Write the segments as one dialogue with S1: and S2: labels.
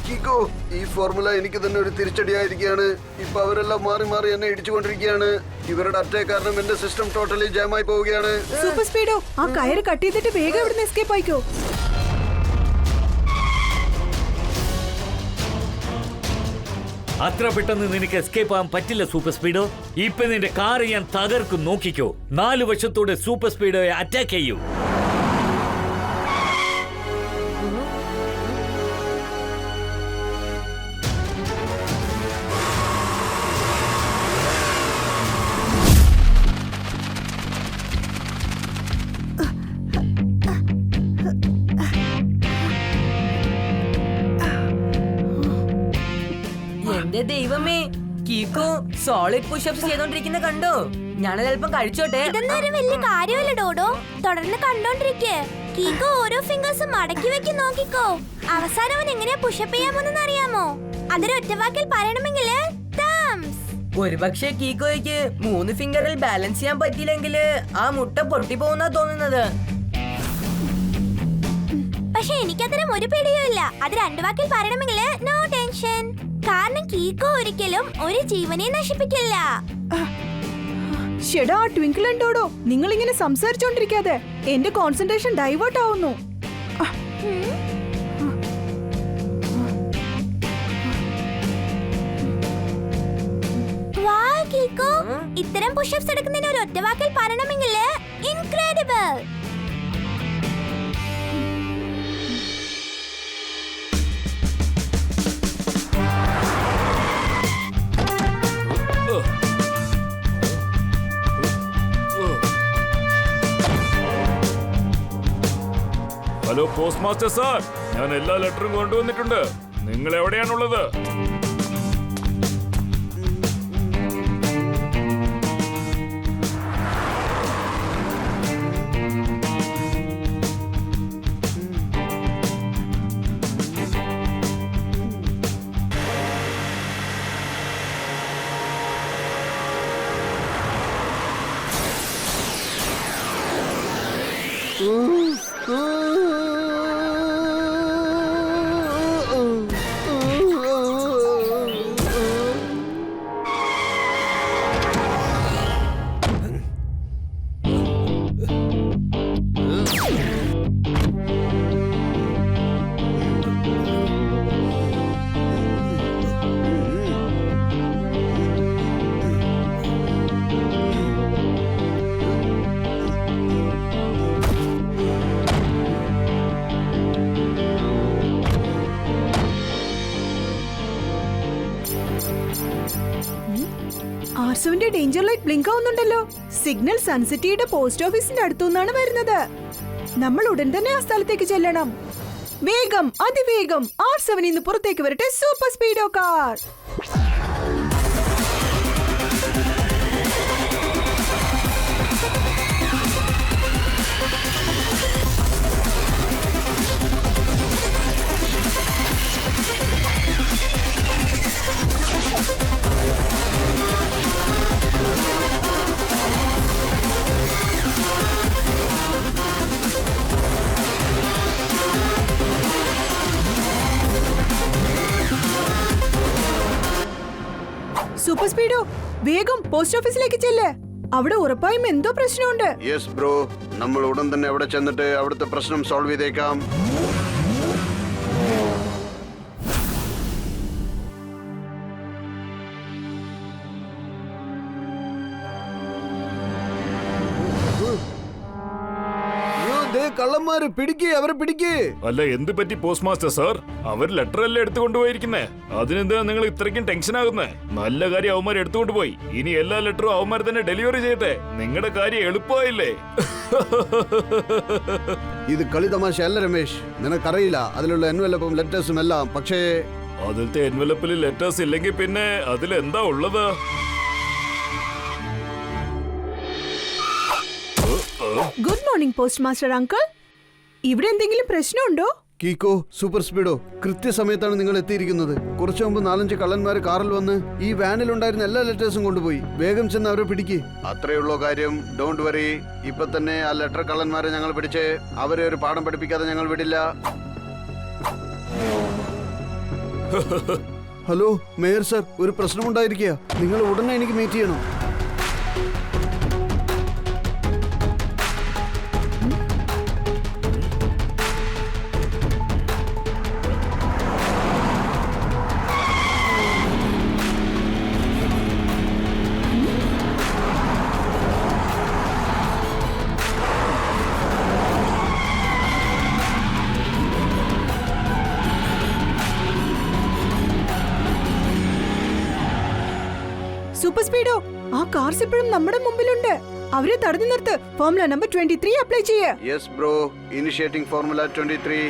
S1: കിക്കോ, ഈ ഫോർമുല എനിക്ക് തന്നെ ഒരു തിരിച്ചടിയായിരിക്കുകയാണ്. ഇപ്പൊ അവരെല്ലാം മാറി മാറി എന്നെ ഇടിച്ചുകൊണ്ടിരിക്കുകയാണ്. ഇവരുടെ അറ്റാക്ക് കാരണം എന്റെ സിസ്റ്റം ടോട്ടലി ജാമായി പോവുകയാണ്.
S2: സൂപ്പർ സ്പീഡോ, ആ കയറ് കട്ട് ചെയ്തിട്ട് വേഗം ഇവിടുന്ന് എസ്കേപ്പ് ആയിക്കോ.
S3: അത്ര പെട്ടെന്ന് നിനക്ക് എസ്കേപ്പ് ആവാൻ പറ്റില്ല സൂപ്പർ സ്പീഡോ. ഇപ്പൊ നിന്റെ കാർ ഞാൻ തകർക്കും, നോക്കിക്കോ. 4 വശത്തോടെ സൂപ്പർ സ്പീഡോയെ അറ്റാക്ക് ചെയ്യൂ.
S4: എന്റെ ദൈവമേ, കീക്കോ സോളിഡ് പുഷപ്സ് ചെയ്തോണ്ടിരിക്കുന്ന കണ്ടോ? ഞാനത് അല്പം കഴിച്ചോട്ടെ.
S5: ഇതൊന്നും ഒരു വലിയ കാര്യമല്ല ഡോഡോ, തുടർന്ന് കണ്ടോണ്ടിരിക്കേ. കീക്കോ ഓരോ ഫിംഗേഴ്സും മടക്കി വെക്കി നോക്കിക്കോ. അവസാനം അവൻ എങ്ങനെയാ പുഷപ്പ് ചെയ്യാമെന്ന് അറിയാമോ? അതൊരു ഒറ്റവാക്കിൽ പറയണമെങ്കിൽ
S4: ഒരുപക്ഷെ കീക്കോയ്ക്ക് 3 ഫിംഗറിൽ ബാലൻസ് ചെയ്യാൻ പറ്റിയില്ലെങ്കിൽ ആ മുട്ട പൊട്ടിപ്പോകുന്നാ തോന്നുന്നത്.
S5: പക്ഷെ എനിക്കത്തരം ഒരു പേടിയുമില്ല. അത് 2 വാക്കിൽ പറയണമെങ്കിൽ നോ ടെൻഷൻ. കാരണം കീക്കോ ഒരിക്കലും ഒരു ജീവനെ നശിപ്പിക്കില്ല.
S2: ഷെടാ ട്വിങ്കിൾ ആൻഡ് ഡോഡോ, നിങ്ങൾ ഇങ്ങനെ സംസാരിച്ചോണ്ടിരിക്കാതെ എന്റെ കോൺസെൻട്രേഷൻ ഡൈവേർട്ട് ആവുന്നു.
S5: വാ കീക്കോ, ഇത്തരം പുഷപ്സ് എടുക്കുന്നതിന് ഒരു ഒറ്റ വാക്കിൽ പറയണമെങ്കിൽ incredible.
S6: Hello post master sir, ഞാൻ എല്ലാ ലെറ്ററും കൊണ്ടുവന്നിട്ടുണ്ട്. നിങ്ങൾ എവിടെയാണുള്ളത്?
S2: ആർസുവിന്റെ ഡേഞ്ചർ ലൈറ്റ് ബ്ലിങ്ക് ആവുന്നുണ്ടല്ലോ. സിഗ്നൽ സൺസിറ്റിയുടെ പോസ്റ്റ് ഓഫീസിന്റെ അടുത്തുനിന്നാണ് വരുന്നത്. നമ്മൾ ഉടൻ തന്നെ ആ സ്ഥലത്തേക്ക് ചെല്ലണം. വേഗം, അതിവേഗം R7 ഇന്ന് പുറത്തേക്ക് വരട്ടെ സൂപ്പർ സ്പീഡോ കാർ. സൂപ്പർ സ്പീഡോ, വേഗം പോസ്റ്റ് ഓഫീസിലേക്ക് ചെല്ല്. അവിടെ ഉറപ്പായും എന്തോ പ്രശ്നമുണ്ട്.
S1: യെസ് ബ്രോ, നമ്മൾ ഉടൻ തന്നെ അവിടെ ചെന്നിട്ട് അവിടുത്തെ പ്രശ്നം സോൾവ് ചെയ്തേക്കാം. കള്ളന്മാര് പിടിക്കേ, അവരെ പിടിക്കേ.
S6: അല്ല, എന്ത് പറ്റി പോസ്റ്റ് മാസ്റ്റർ സാർ? അവർ ലെറ്റർ അല്ലേ എടുത്തുകൊണ്ടുപോയിരിക്കുന്നേ. അതിനെന്താ നിങ്ങൾ ഇത്രയ്ക്കും ടെൻഷൻ ആകുന്നേ? നല്ല കാര്യം അവന്മാർ എടുത്തുകൊണ്ടുപോയി. ഇനി എല്ലാ ലെറ്ററും അവന്മാർ തന്നെ ഡെലിവറി ചെയ്യട്ടെ. നിങ്ങളുടെ കാര്യം എളുപ്പമായില്ലേ?
S1: ഇത് കളി തമാശ അല്ല രമേശ്, നിനക്കറിയില്ല അതിലുള്ള എൻവലപ്പും ലെറ്റേഴ്സും എല്ലാം. പക്ഷേ
S6: അതിലത്തെ എൻവലപ്പിൽ ലെറ്റേഴ്സ് ഇല്ലെങ്കിൽ പിന്നെ അതിലെന്താ ഉള്ളത്?
S2: Good morning post master uncle. ഇവിടെ എന്തെങ്കിലും പ്രശ്നമുണ്ടോ?
S1: കീക്കോ, സൂപ്പർ സ്പീഡോ, കൃത്യസമയത്താണ് നിങ്ങൾ എത്തിയിരിക്കുന്നത്. കുറച്ചു മുമ്പ് 4-5 കള്ളന്മാർ കാറിൽ വന്ന് ഈ വാനിലുണ്ടായിരുന്ന എല്ലാ ലെറ്റേഴ്സും കൊണ്ടുപോയി. വേഗം ചെന്ന് അവരെ പിടിക്ക്. അത്രയുള്ള കാര്യം. Don't worry. ഇപ്പൊ തന്നെ ആ ലെറ്റർ കള്ളന്മാരെ ഞങ്ങൾ പിടിച്ച് അവരെ ഒരു പാഠം പഠിപ്പിക്കാതെ ഞങ്ങൾ വിടില്ല. ഹലോ മേയർ സർ, ഒരു പ്രശ്നമുണ്ടായിരിക്കുക. നിങ്ങൾ ഉടനെ എനിക്ക് മീറ്റ് ചെയ്യണം.
S2: സൂപ്പർ സ്പീഡോ, ആ കാർസ് ഇപ്പോഴും നമ്മുടെ മുമ്പിലുണ്ട്. അവരെ തടഞ്ഞു നിർത്ത്. ഫോർമുല നമ്പർ 23 അപ്ലൈ ചെയ്യേ.
S1: Yes bro, initiating formula 23.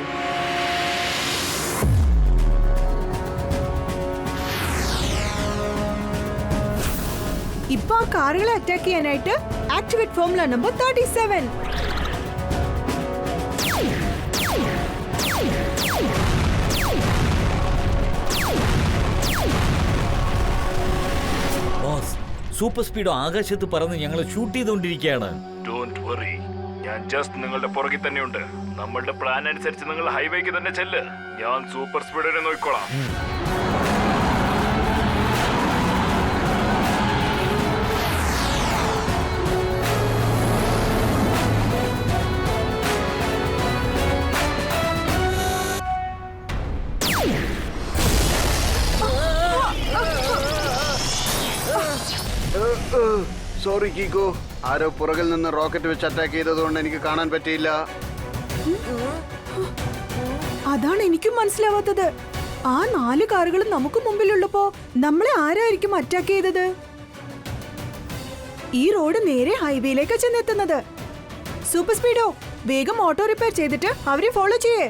S2: ഇപ്പൊ ആ കാറുകളെ അറ്റാക്ക് ചെയ്യാനായിട്ട് activate formula number 37.
S3: Boss, Super Speedo ആകാശത്ത് പറന്ന് ഞങ്ങളെ ഷൂട്ട് ചെയ്തുകൊണ്ടിരിക്കുകയാണ്.
S6: ഡോണ്ട് വറി, ഞാൻ ജസ്റ്റ് നിങ്ങളുടെ പുറകിൽ തന്നെയുണ്ട്. നമ്മളുടെ പ്ലാൻ അനുസരിച്ച് നിങ്ങൾ ഹൈവേക്ക് തന്നെ ചെല്ല്. ഞാൻ സൂപ്പർ സ്പീഡിനെ നോക്കിക്കോളാം.
S1: സോറി കീക്കോ, ആരോ പുറകിൽ നിന്ന് റോക്കറ്റ് വെച്ച് അറ്റാക്ക് ചെയ്തതുകൊണ്ട് എനിക്ക് കാണാൻ പറ്റിയില്ല.
S2: അതാണ് എനിക്കും മനസ്സിലാവാത്തത്. ആ 4 കാറുകളും നമുക്ക് മുമ്പിലുള്ളപ്പോ നമ്മളെ ആരായിരിക്കും അറ്റാക്ക് ചെയ്തത്? ഈ റോഡ് നേരെ ഹൈവേയിലേക്കാ ചെന്നെത്തുന്നത്. സൂപ്പർ സ്പീഡോ, വേഗം ഓട്ടോ റിപ്പയർ ചെയ്തിട്ട് അവരെ ഫോളോ ചെയ്യേ.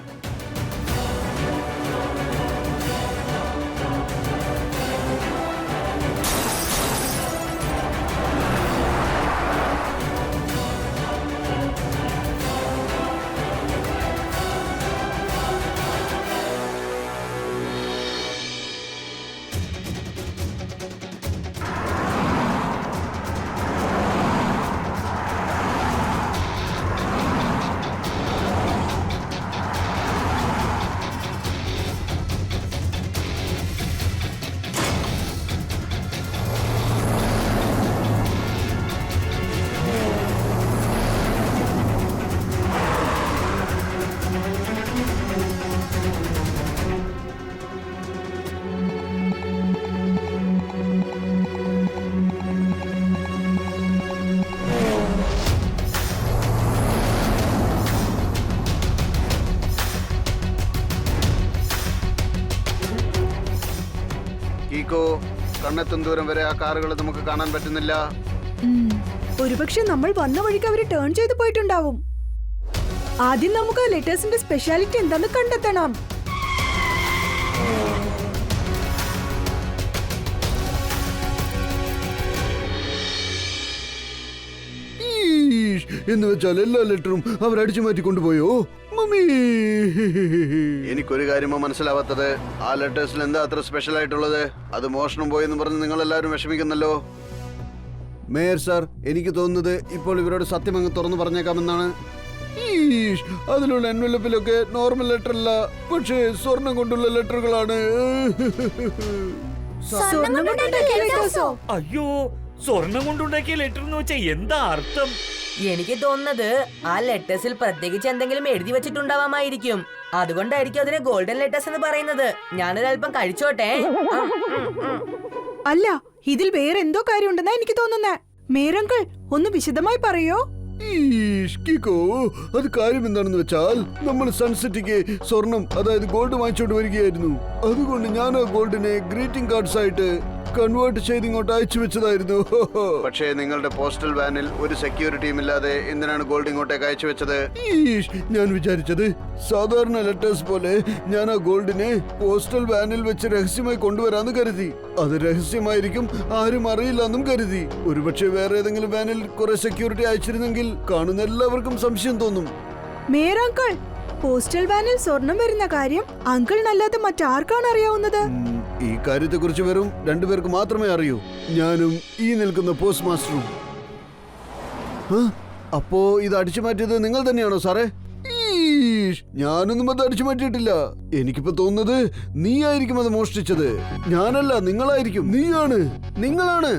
S1: കീക്കോ, കണ്ണെത്തും ദൂരം വരെ ആ കാറുകൾ നമുക്ക് കാണാൻ പറ്റുന്നില്ല.
S2: ഒരുപക്ഷെ നമ്മൾ വന്ന വഴിക്ക് അവര് ടേൺ ചെയ്ത് പോയിട്ടുണ്ടാവും. ആദ്യം നമുക്ക് ആ ലെറ്റേഴ്സിന്റെ സ്പെഷ്യാലിറ്റി എന്താന്ന് കണ്ടെത്തണം.
S1: എന്ന് വെച്ചാൽ എല്ലാ ലെറ്ററും അവർ അടിച്ചു മാറ്റി കൊണ്ടുപോയോ? മമ്മി, എനിക്കൊരു കാര്യമോ മനസ്സിലാവാത്തത്. ആ ലെറ്റേഴ്സിൽ എന്താ അത്ര സ്പെഷ്യൽ ആയിട്ടുള്ളത്? അത് മോഷണം പോയെന്ന് പറഞ്ഞ് നിങ്ങൾ എല്ലാവരും വിഷമിക്കുന്നല്ലോ. മേയർ സാർ, എനിക്ക് തോന്നുന്നത് ഇപ്പോൾ ഇവരോട് സത്യം അങ്ങ് തുറന്നു പറഞ്ഞേക്കാമെന്നാണ്. അതിലുള്ള എൻവലപ്പിലൊക്കെ നോർമൽ ലെറ്റർ അല്ല, പക്ഷേ സ്വർണം കൊണ്ടുള്ള ലെറ്ററുകളാണ്.
S3: അയ്യോ, സ്വർണം കൊണ്ടുണ്ടാക്കിയ ലെറ്റർ എന്ന് വെച്ചാൽ എന്താ അർത്ഥം?
S4: എനിക്ക് തോന്നുന്നത് ആ ലെറ്റേഴ്സിൽ പ്രത്യേകിച്ച് എന്തെങ്കിലും എഴുതി വെച്ചിട്ടുണ്ടാവാമായിരിക്കും. അതുകൊണ്ടായിരിക്കും അതിനെ ഗോൾഡൻ ലെറ്റേഴ്സ് എന്ന് പറയുന്നത്. ഞാനൊരല്പം കഴിച്ചോട്ടെ.
S2: അല്ല, ഇതിൽ വേറെ എന്തോ കാര്യമുണ്ടെന്നാ എനിക്ക് തോന്നുന്നേ. മേരങ്കിൾ, ഒന്ന് വിശദമായി പറയോ?
S1: കീക്കോ, അത് കാര്യം എന്താണെന്ന് വെച്ചാൽ നമ്മൾ സൺസിറ്റിക്ക് സ്വർണം, അതായത് ഗോൾഡ് വാങ്ങിച്ചോണ്ട് വരികയായിരുന്നു. അതുകൊണ്ട് ഞാൻ ആ ഗോൾഡിനെ ഗ്രീറ്റിംഗ് കാർഡ്സ് ആയിട്ട് കൺവേർട്ട് ചെയ്ത് ഇങ്ങോട്ട് അയച്ചു വെച്ചതായിരുന്നു. പക്ഷേ നിങ്ങളുടെ പോസ്റ്റൽ വാനിൽ ഒരു സെക്യൂരിറ്റിയും ഇല്ലാതെ എന്തിനാണ് ഗോൾഡ് ഇങ്ങോട്ടേക്ക് അയച്ചു വെച്ചത്? ഞാൻ വിചാരിച്ചത് സാധാരണ ലെറ്റേഴ്സ് പോലെ ഞാൻ ആ ഗോൾഡിനെ പോസ്റ്റൽ വാനിൽ വെച്ച് രഹസ്യമായി കൊണ്ടുവരാന്ന് കരുതി. അത് രഹസ്യമായിരിക്കും, ആരും അറിയില്ല എന്നും കരുതി. ഒരുപക്ഷെ വേറെ ഏതെങ്കിലും വാനിൽ കുറെ സെക്യൂരിറ്റി അയച്ചിരുന്നെങ്കിൽ കാണുന്ന എല്ലാവർക്കും സംശയം തോന്നും.
S2: മേരങ്കിൾ, പോസ്റ്റൽ വാനിൽ സ്വർണം വരുന്ന കാര്യം അങ്കിളിനല്ലാതെ മറ്റാർക്കാണ് അറിയാവുന്നത്?
S1: ഈ കാര്യത്തെ കുറിച്ച് വെറും 2 പേർക്ക് മാത്രമേ അറിയൂ, ഞാനും ഈ നിൽക്കുന്ന പോസ്റ്റ് മാസ്റ്ററും. അപ്പോ ഇത് അടിച്ചു മാറ്റിയത് നിങ്ങൾ തന്നെയാണോ സാറേ? ഈഷ്, ഞാനൊന്നും അത് അടിച്ചു മാറ്റിയിട്ടില്ല. എനിക്കിപ്പോ തോന്നുന്നത് നീ ആയിരിക്കും അത് മോഷ്ടിച്ചത്. ഞാനല്ല, നിങ്ങളായിരിക്കും. നീയാണ്, നിങ്ങളാണ്.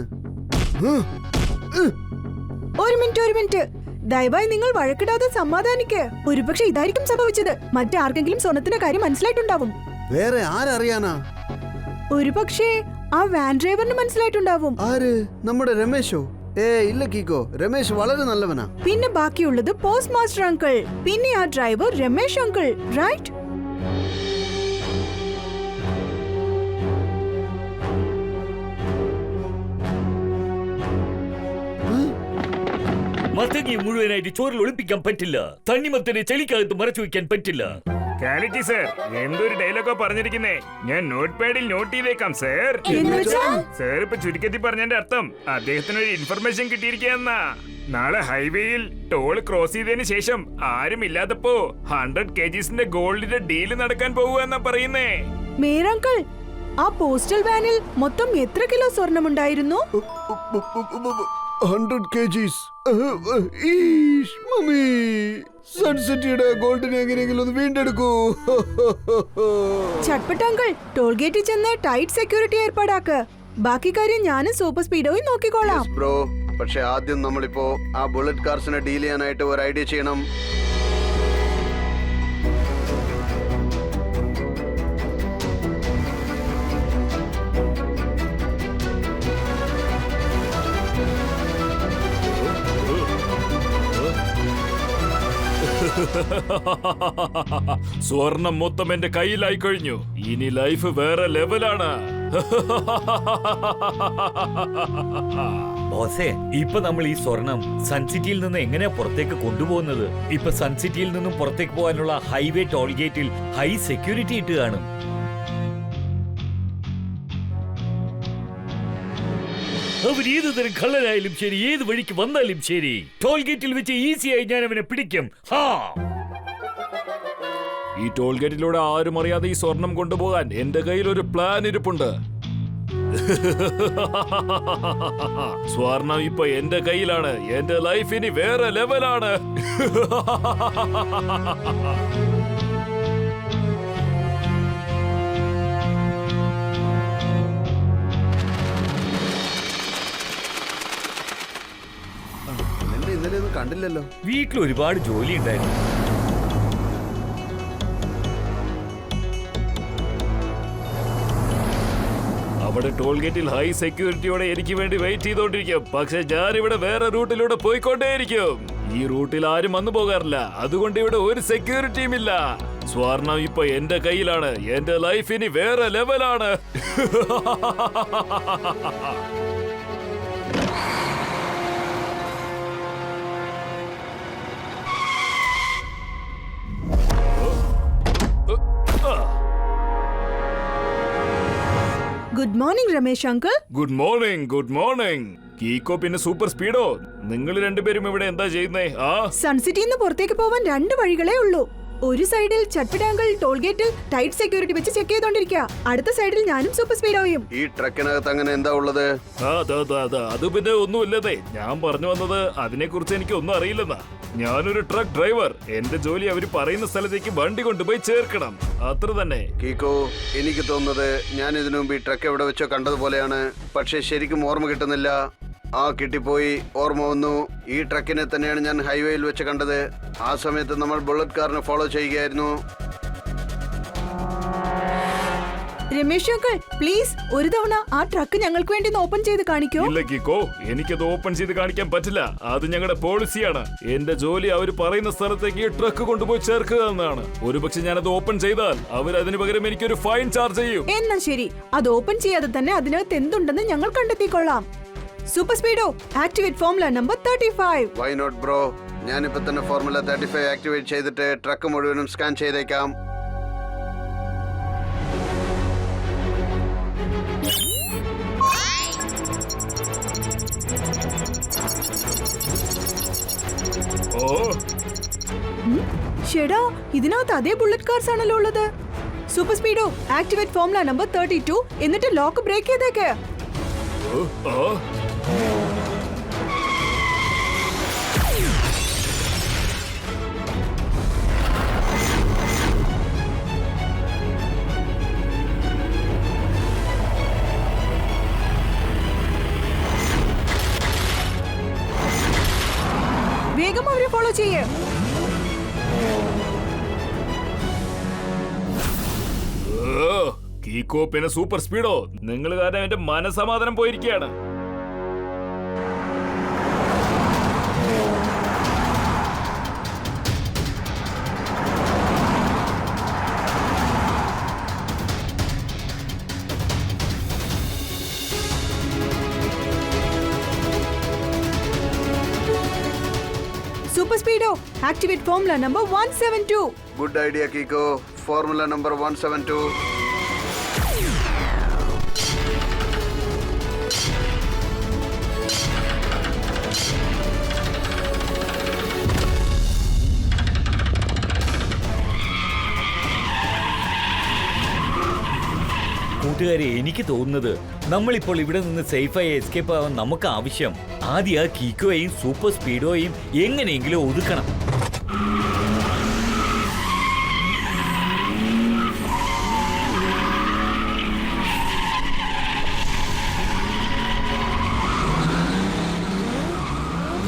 S2: ഒരു മിനിറ്റ്, ദയവായി നിങ്ങൾ വഴക്കിടാതെ സമാധാനിക്ക്. ഒരുപക്ഷെ ഇതായിരിക്കും സംഭവിച്ചത്. മറ്റാർക്കെങ്കിലും സ്വർണത്തിന്റെ കാര്യം മനസ്സിലായിട്ടുണ്ടാവും.
S1: വേറെ ആരറിയാനാ?
S2: ഒരുപക്ഷെ ആ വാൻ ഡ്രൈവറിന് മനസ്സിലായിട്ടുണ്ടാവും.
S1: ആര്? നമ്മുടെ രമേശോ? ഇല്ല കീക്കോ, രമേശ് വളരെ നല്ലവനാ.
S2: പിന്നെ ബാക്കിയുള്ളത് പോസ്റ്റ് മാസ്റ്റർ അങ്കിൾ, പിന്നെ ആ ഡ്രൈവർ രമേശ് അങ്കിൾ, റൈറ്റ്?
S3: മത്തങ്ങി മുഴുവനായിട്ട് ചോറിൽ ഒളിപ്പിക്കാൻ പറ്റില്ല. തണ്ണിമത്തനെ ചെളിക്കകത്ത് മറച്ചു വെക്കാൻ പറ്റില്ല.
S6: കാലിറ്റി സർ, എന്തൊരു ഡയലോഗോ പറഞ്ഞിരിക്കുന്നേ. ഞാൻ നോട്ട് പാഡിൽ നോട്ട് ചെയ്തേക്കാം സർ. സർ ഇപ്പൊ ചുരുക്കത്തിൽ പറഞ്ഞതിന്റെ അർത്ഥം അദ്ദേഹത്തിന് ഒരു ഇൻഫർമേഷൻ കിട്ടിയിരിക്കുകയെന്നാ. നാളെ ഹൈവേയിൽ ടോൾ ക്രോസ് ചെയ്തതിന് ശേഷം ആരും ഇല്ലാത്തപ്പോ 100 kgsന്റെ ഗോൾഡിന്റെ ഡീല് നടക്കാൻ പോവുക പറയുന്നേ.
S2: മേരങ്കിൾ, ആ പോസ്റ്റൽ വാനിൽ മൊത്തം എത്ര കിലോ സ്വർണമുണ്ടായിരുന്നു?
S1: 100 kgs. ഈഷ്, മമ്മി, സൺസിറ്റിയുടെ ഗോൾഡിനെ എങ്ങനെയെങ്കിലും ഒന്ന് വീണ്ടെടുക്കൂ.
S2: ചട്പട്ട് അങ്കിൾ, ടോൾ ഗേറ്റിൽ ചെന്ന് ടൈറ്റ് സെക്യൂരിറ്റി ഏർപ്പാടാക്ക്. ബാക്കി കാര്യം ഞാനും സൂപ്പർ സ്പീഡോയും നോക്കിക്കോളാം.
S1: ബ്രോ, പക്ഷെ ആദ്യം നമ്മളിപ്പോ ആ ബുള്ളറ്റ് കാർസിനെ ഡീൽ ചെയ്യാനായിട്ട് ഒരു ഐഡിയ ചെയ്യണം.
S6: സ്വർണം മൊത്തം എന്റെ കയ്യിലായി കഴിഞ്ഞു. ഇനി ലൈഫ് വേറെ ലെവലാണ്.
S3: ബോസേ, ഇപ്പൊ നമ്മൾ ഈ സ്വർണം സൺസിറ്റിയിൽ നിന്ന് എങ്ങനെയാ പുറത്തേക്ക് കൊണ്ടുപോകുന്നത്? ഇപ്പൊ സൺസിറ്റിയിൽ നിന്നും പുറത്തേക്ക് പോകാനുള്ള ഹൈവേ ടോൾ ഗേറ്റിൽ ഹൈ സെക്യൂരിറ്റി ഇട്ട് കാണും. അവർ ഏത് തരം കള്ളനായാലും ശരി, ഏത് വഴിക്ക് വന്നാലും ശരി, ടോൾ ഗേറ്റിൽ വെച്ച് ഈസിയായി ഞാൻ അവനെ പിടിക്കും.
S6: ഈ ടോൾ ഗേറ്റിലൂടെ ആരും അറിയാതെ ഈ സ്വർണം കൊണ്ടുപോകാൻ എന്റെ കയ്യിൽ ഒരു പ്ലാൻ ഇരിപ്പുണ്ട്. സ്വർണം ഇപ്പൊ എന്റെ കയ്യിലാണ്. എന്റെ ലൈഫ് ഇനി വേറെ ലെവലാണ്.
S1: ഇന്നലെ ഒന്നും കണ്ടില്ലല്ലോ.
S3: വീട്ടിൽ ഒരുപാട് ജോലി ഉണ്ടായിരുന്നു.
S6: അവിടെ ടോൾ ഗേറ്റിൽ ഹൈ സെക്യൂരിറ്റിയോടെ എനിക്ക് വേണ്ടി വെയിറ്റ് ചെയ്തോണ്ടിരിക്കും. പക്ഷെ ഞാൻ ഇവിടെ വേറെ റൂട്ടിലൂടെ പോയിക്കൊണ്ടേയിരിക്കും. ഈ റൂട്ടിൽ ആരും വന്നു പോകാറില്ല. അതുകൊണ്ട് ഇവിടെ ഒരു സെക്യൂരിറ്റിയും ഇല്ല. സ്വർണം ഇപ്പൊ എന്റെ കയ്യിലാണ്. എന്റെ ലൈഫ് ഇനി വേറെ ലെവലാണ്.
S2: Good morning Ramesh uncle.
S6: Good morning, good morning. കീക്കോ പിന്നെ സൂപ്പർ സ്പീഡോ, നിങ്ങൾ രണ്ടുപേരും ഇവിടെ എന്താ ചെയ്യുന്നേ?
S2: സൺസിറ്റിയിൽ നിന്ന് പുറത്തേക്ക് പോവാൻ 2 വഴികളേ ഉള്ളൂ. ഒരു സൈഡിൽ ചട്പടാങ്കിൾ ടോൾ ഗേറ്റിൽ ടൈറ്റ് സെക്യൂരിറ്റി വെച്ച് ചെക്ക് ചെയ്തോണ്ടിരിക്കുക. അടുത്ത സൈഡിൽ ഞാനും സൂപ്പർ സ്പീഡോയും.
S1: ഈ ട്രക്കിനകത്ത് അങ്ങനെ എന്താ ഉള്ളത്?
S6: അത് പിന്നെ ഒന്നുമില്ലതേ. ഞാൻ പറഞ്ഞു വന്നത് അതിനെ കുറിച്ച് എനിക്ക് ഒന്നും അറിയില്ലെന്നാ. ഞാനൊരു ട്രക്ക് ഡ്രൈവർ. എന്റെ ജോലി അവര് പറയുന്ന സ്ഥലത്തേക്ക് വണ്ടി കൊണ്ടുപോയി ചേർക്കണം, അത്ര തന്നെ.
S1: കീക്കോ, എനിക്ക് തോന്നുന്നത് ഞാൻ ഇതിനു മുമ്പ് ഈ ട്രക്ക് എവിടെ വെച്ചോ കണ്ടതുപോലെയാണ്. പക്ഷെ ശരിക്കും ഓർമ്മ കിട്ടുന്നില്ല. കിട്ടിപ്പോയി, ഓർമ്മ വന്നു. ഈ ട്രക്കിനെ തന്നെയാണ് ഞാൻ ഹൈവേയിൽ വെച്ച് കണ്ടത്. ആ സമയത്ത് നമ്മൾ ബുള്ളറ്റ് കാറിനെ ഫോളോ ചെയ്യുകയായിരുന്നു.
S2: രമേശ് അങ്കിൾ, പ്ലീസ് ഒരു തവണ ആ ട്രക്ക് ഞങ്ങൾക്ക് വേണ്ടി ഓപ്പൺ ചെയ്ത് കാണിക്കോ?
S6: ഇല്ല കീക്കോ, എനിക്കത് ഓപ്പൺ ചെയ്ത് കാണിക്കാൻ പറ്റില്ല. അത് ഞങ്ങളുടെ പോളിസിയാണ്. എന്റെ ജോലി അവർ പറയുന്ന സ്ഥലത്തേക്ക് ഈ ട്രക്ക് കൊണ്ടുപോയി ചേർക്കുക എന്നതാണ്. ഒരുപക്ഷെ ഞാനത് ഓപ്പൺ ചെയ്താൽ അവർ അതിന് പകരം എനിക്കൊരു ഫൈൻ ചാർജ് ചെയ്യും.
S2: എന്നാ ശരി, അത് ഓപ്പൺ ചെയ്യാതെ തന്നെ അതിനകത്ത് എന്തുണ്ടെന്ന് ഞങ്ങൾ കണ്ടെത്തിക്കൊള്ളാം. Super Speedo, activate formula number 35.
S1: Why not bro? ഞാനിപ്പോ തന്നെ ഫോർമുല 35 ആക്ടിവേറ്റ് ചെയ്തിട്ട് ട്രക്ക് മുഴുവനും സ്കാൻ ചെയ്തേക്കാം.
S2: ഷെടാ, ഇതിനകത്ത് അതേ ബുള്ളറ്റ് കാർസ് ആണല്ലോ ഉള്ളത്. Super Speedo, activate formula number 32 എന്നിട്ട് ലോക്ക് ബ്രേക്ക് ചെയ്തേക്ക്. ഫോളോ ചെയ്യേ.
S6: കീക്കോ പിന്നെ സൂപ്പർ സ്പീഡോ, നിങ്ങൾ കാരണം എന്റെ മനസമാധാനം പോയിരിക്കുകയാണ്.
S2: Super Speedo, activate formula number 172.
S1: Good idea കീക്കോ. Formula number 172.
S3: കൂട്ടുകാരെ, എനിക്ക് തോന്നുന്നത് നമ്മളിപ്പോൾ ഇവിടെ നിന്ന് സേഫായി എസ്കേപ്പ് ആവാൻ നമുക്ക് ആവശ്യം ആദ്യം ആ കീക്കോയെയും സൂപ്പർ സ്പീഡോയെയും എങ്ങനെയെങ്കിലും ഒതുക്കണം.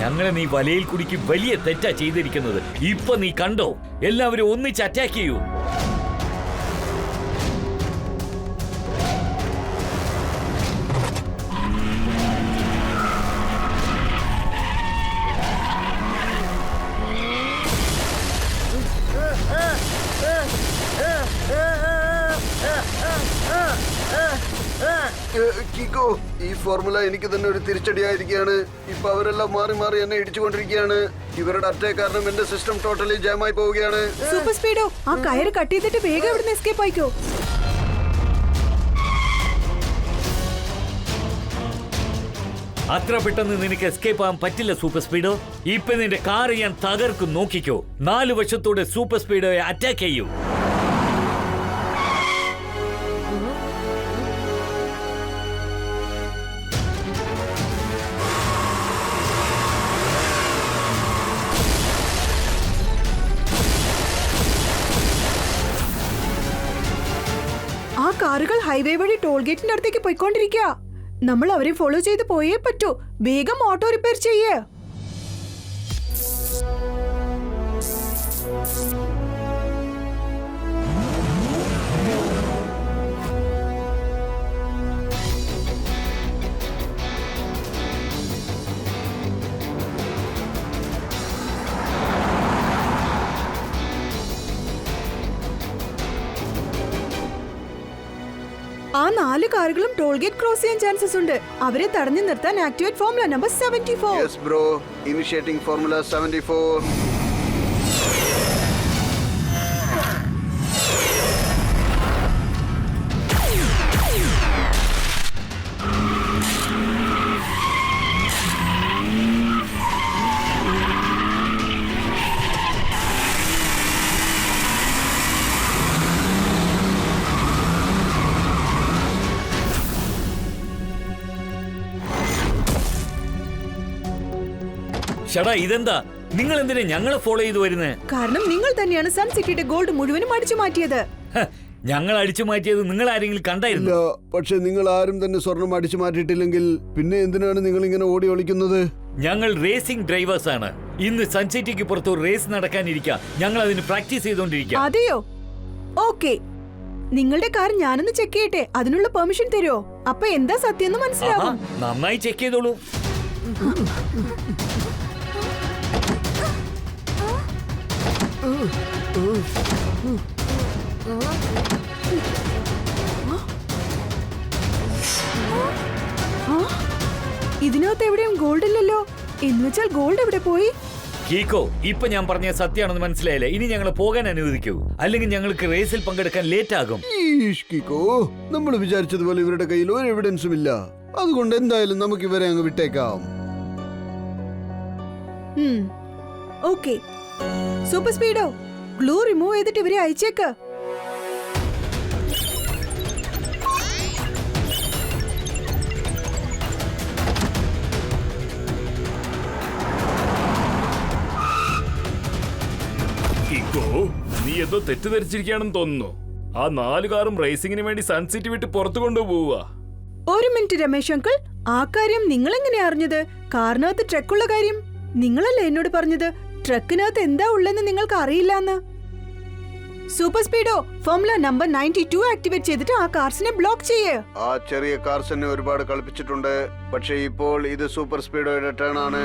S3: ഞങ്ങളെ നീ വലയിൽ കുടുക്കി വലിയ തെറ്റാ ചെയ്തിരിക്കുന്നത്. ഇപ്പൊ നീ കണ്ടോ? എല്ലാവരും ഒന്നിച്ച് അറ്റാക്ക് ചെയ്യൂ.
S1: കീക്കോ, ഈ ഫോർമുല എനിക്ക് തന്നെ ഒരു തിരിച്ചടിയായിരിക്കുകയാണ്. ഇപ്പൊ അവരെല്ലാം മാറി മാറി എന്നെ ഇടിച്ചുകൊണ്ടിരിക്കുകയാണ്. ഇവരുടെ അറ്റാക്ക് കാരണം എന്റെ സിസ്റ്റം ടോട്ടലി ജാമായി പോവുകയാണ്.
S2: സൂപ്പർ സ്പീഡോ, ആ കയറ് കട്ട് ചെയ്തിട്ട് വേഗം ഇവിടുന്ന് എസ്കേപ്പ് ആയിക്കോ.
S3: അത്ര പെട്ടെന്ന് നിനക്ക് എസ്കേപ്പ് ആവാൻ പറ്റില്ല സൂപ്പർ സ്പീഡോ. ഇപ്പൊ നിന്റെ കാർ ഞാൻ തകർക്കും, നോക്കിക്കോ. 4 വശത്തോടെ സൂപ്പർ സ്പീഡോയെ അറ്റാക്ക് ചെയ്യൂ.
S2: ആ കാറുകൾ ഹൈവേ വഴി ടോൾ ഗേറ്റിന്റെ അടുത്തേക്ക് പോയിക്കൊണ്ടിരിക്കുക. നമ്മൾ അവരെ ഫോളോ ചെയ്ത് പോയേ പറ്റൂ. വേഗം ഓട്ടോ റിപ്പയർ ചെയ്യേ. ആ 4 കാറുകളും ടോൾ ഗേറ്റ് ക്രോസ് ചെയ്യാൻ ചാൻസസ് ഉണ്ട്. അവരെ തടഞ്ഞു നിർത്താൻ activate formula number 74.
S1: Yes bro, initiating formula 74.
S3: ഷടാ, ഇതെന്താ? നിങ്ങൾ എന്തിനാ ഞങ്ങളെ ഫോളോ ചെയ്ത് വരുന്നേ?
S2: കാരണം നിങ്ങൾ തന്നെയാണ് സൺ സിറ്റിയുടെ ഗോൾഡ് മുഴുവനും അടിച്ചു മാറ്റിയത്.
S3: ഞങ്ങൾ അടിച്ചു മാറ്റിയത് നിങ്ങൾ ആരെങ്കിലും
S1: ഇല്ല,
S3: കണ്ടായിരുന്നു?
S1: പക്ഷെ നിങ്ങൾ ആരും തന്നെ സ്വർണം അടിച്ചു മാറ്റിയിട്ടില്ലെങ്കിൽ പിന്നെ എന്തിനാണ് നിങ്ങൾ ഇങ്ങനെ ഓടി ഒളിക്കുന്നത്?
S3: ഞങ്ങൾ റേസിംഗ് ഡ്രൈവേഴ്സ് ആണ്. ഇന്ന് സൺസിറ്റിക്ക് പുറത്ത് ഒരു റേസ് നടക്കാനിരിക്കുക. ഞങ്ങൾ അതിന് പ്രാക്ടീസ് ചെയ്തോണ്ടിരിക്കുക.
S2: അതെയോ? ഓക്കെ, നിങ്ങളുടെ കാർ ഞാനൊന്ന് ചെക്ക് ചെയ്യട്ടെ. അതിനുള്ള പെർമിഷൻ തരുമോ? അപ്പൊ എന്താ സത്യം എന്ന് മനസ്സിലാവും.
S3: നന്നായി ചെക്ക് ചെയ്തോളൂ.
S2: ഇതിനകത്ത് എവിടെയും ഗോൾഡ് ഇല്ലല്ലോ. എന്നുവെച്ചാൽ ഗോൾഡ് എവിടെ പോയി?
S3: കീക്കോ, ഇപ്പൊ ഞാൻ പറഞ്ഞ സത്യമാണെന്ന് മനസ്സിലായില്ലേ? ഇനി ഞങ്ങൾ പോകാൻ അനുവദിക്കൂ, അല്ലെങ്കിൽ ഞങ്ങൾക്ക് റേസിൽ പങ്കെടുക്കാൻ ലേറ്റ് ആകും.
S1: ഈഷ് കിക്കോ, നമ്മൾ വിചാരിച്ചതുപോലെ ഇവരുടെ കയ്യിൽ ഒരു എവിഡൻസും ഇല്ല. അതുകൊണ്ട് എന്തായാലും നമുക്ക് ഇവരെ അങ്ങ് വിട്ടേക്കാം.
S2: ഓക്കെ, സൂപ്പർ സ്പീഡോ, ഗ്ലൂ റിമൂവ് ചെയ്തിട്ട് ഇവരെ അയച്ചേക്ക്.
S6: നീ എന്തോ തെറ്റിദ്ധരിച്ചിരിക്കുകയാണെന്ന് തോന്നുന്നു. ആ 4 കാറും റേസിംഗിന് വേണ്ടി സൺസിറ്റി വിട്ട് പുറത്തു കൊണ്ടുപോവുക.
S2: ഒരു മിനിറ്റ് രമേശ് അങ്കിൾ, ആ കാര്യം നിങ്ങൾ എങ്ങനെയാ അറിഞ്ഞത്? കാറിനകത്ത് ട്രക്കുള്ള കാര്യം നിങ്ങളല്ലേ എന്നോട് പറഞ്ഞത്? ട്രക്കിനകത്ത് എന്താ ഉള്ളെന്ന് നിങ്ങൾക്ക് അറിയില്ലെന്ന്. സൂപ്പർ സ്പീഡോ, ഫോർമുല നമ്പർ 92 ആക്ടിവേറ്റ് ചെയ്തിട്ട് ആ കാർസിനെ ബ്ലോക്ക് ചെയ്യേ.
S1: ആ ചെറിയ കാർസിനെ ഒരുപാട് കളിപ്പിച്ചിട്ടുണ്ട്. പക്ഷെ ഇപ്പോൾ ഇത് സൂപ്പർ സ്പീഡോയുടെ ടേൺ ആണ്.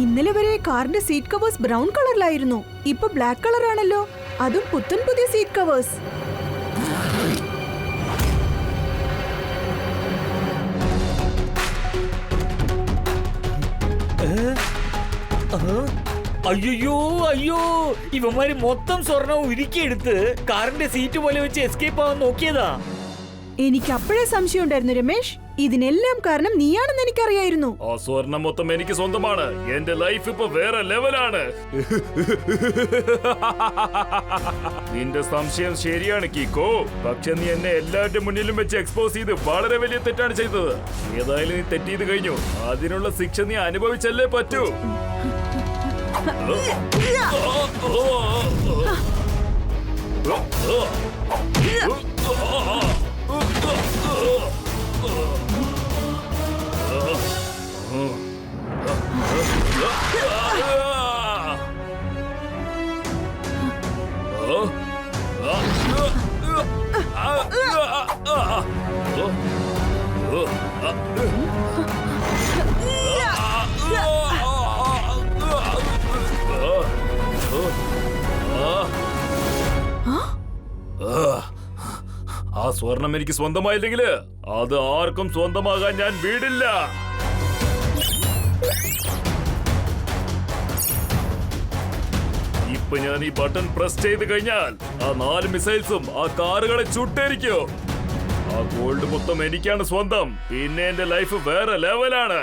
S2: ഇന്നലെ വരെ കാറിന്റെ സീറ്റ് കവേഴ്സ് ബ്രൗൺ കളറിലായിരുന്നു. ഇപ്പൊ ബ്ലാക്ക് കളർ ആണല്ലോ, അതും പുത്തൻ പുതിയ സീറ്റ് കവേഴ്സ്.
S3: അയ്യോ അയ്യോ, ഇവന്മാര് മൊത്തം സ്വർണം ഉരുക്കിയെടുത്ത് കാറിന്റെ സീറ്റ് പോലെ വെച്ച് എസ്കേപ്പ് ആവാൻ നോക്കിയതാ.
S2: എനിക്ക് അപ്പോഴേ സംശയം ഉണ്ടായിരുന്നു രമേശ്, ഇതിനെല്ലാം കാരണം നീയാണെന്ന് എനിക്കറിയായിരുന്നു.
S6: ആ സ്വർണം മൊത്തം എനിക്ക് സ്വന്തമാണ്. എന്റെ ലൈഫ് ഇപ്പൊ വേറെ ലെവലാണ്. നിന്റെ സംശയം ശരിയാണ് കീക്കോ. പക്ഷെ നീ എന്നെ എല്ലാവരുടെ മുന്നിലും വെച്ച് എക്സ്പോസ് ചെയ്ത് വളരെ വലിയ തെറ്റാണ് ചെയ്തത്. ഏതായാലും നീ തെറ്റ് ചെയ്ത് കഴിഞ്ഞു. അതിനുള്ള ശിക്ഷ നീ അനുഭവിച്ചല്ലേ പറ്റൂ. ആ സ്വർണം എനിക്ക് സ്വന്തമായില്ലെങ്കിൽ അത് ആർക്കും സ്വന്തമാകാൻ ഞാൻ വീടില്ല. ഇപ്പൊ ഞാൻ ഈ ബട്ടൺ പ്രസ് ചെയ്ത് കഴിഞ്ഞാൽ ആ 4 മിസൈൽസും ആ കാറുകളെ ചുട്ടേരിക്കും. ആ ഗോൾഡ് മൊത്തം എനിക്കാണ് സ്വന്തം. പിന്നെ എന്റെ ലൈഫ് വേറെ ലെവലാണ്.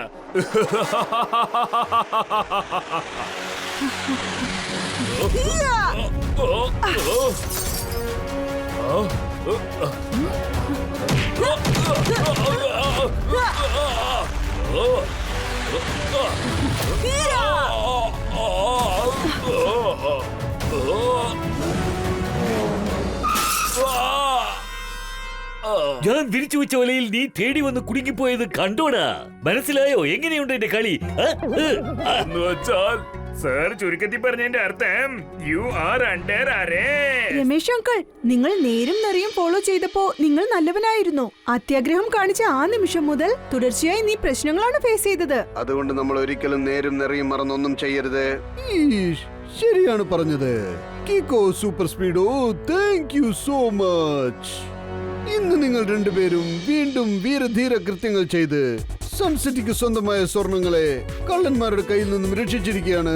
S3: ഞാൻ വിരിച്ചു വെച്ച വലയിൽ നീ തേടി വന്ന് കുടുങ്ങിപ്പോയത് കണ്ടോടാ. മനസ്സിലായോ എങ്ങനെയുണ്ട് എന്റെ കളി?
S6: എന്ന് വെച്ചാൽ സാർ ചുരുക്കത്തിൽ പറഞ്ഞതിന്റെ അർത്ഥം you are under arrest.
S2: Ramesh uncle, നിങ്ങൾ നേരും നിറയും ഫോളോ ചെയ്തപ്പോ നിങ്ങൾ നല്ലവനായിരുന്നു. അത്യാഗ്രഹം കാണിച്ച ആ നിമിഷം മുതൽ തുടർച്ചയായി നീ പ്രശ്നങ്ങളാണ് ഫേസ് ചെയ്തത്.
S1: അതുകൊണ്ട് നമ്മൾ ഒരിക്കലും നേരും നിറയും മറന്നൊന്നും ചെയ്യരുത്. ശരിയാണ് പറഞ്ഞത് കീക്കോ Super Speedo. Thank you so much. ഇന്ന് നിങ്ങൾ രണ്ടുപേരും വീണ്ടും വീരധീര കൃത്യങ്ങൾ ചെയ്ത് സൺസിറ്റിക്ക് സ്വന്തമായ സ്വർണങ്ങളെ കള്ളന്മാരുടെ കയ്യിൽ നിന്നും രക്ഷിച്ചിരിക്കുകയാണ്.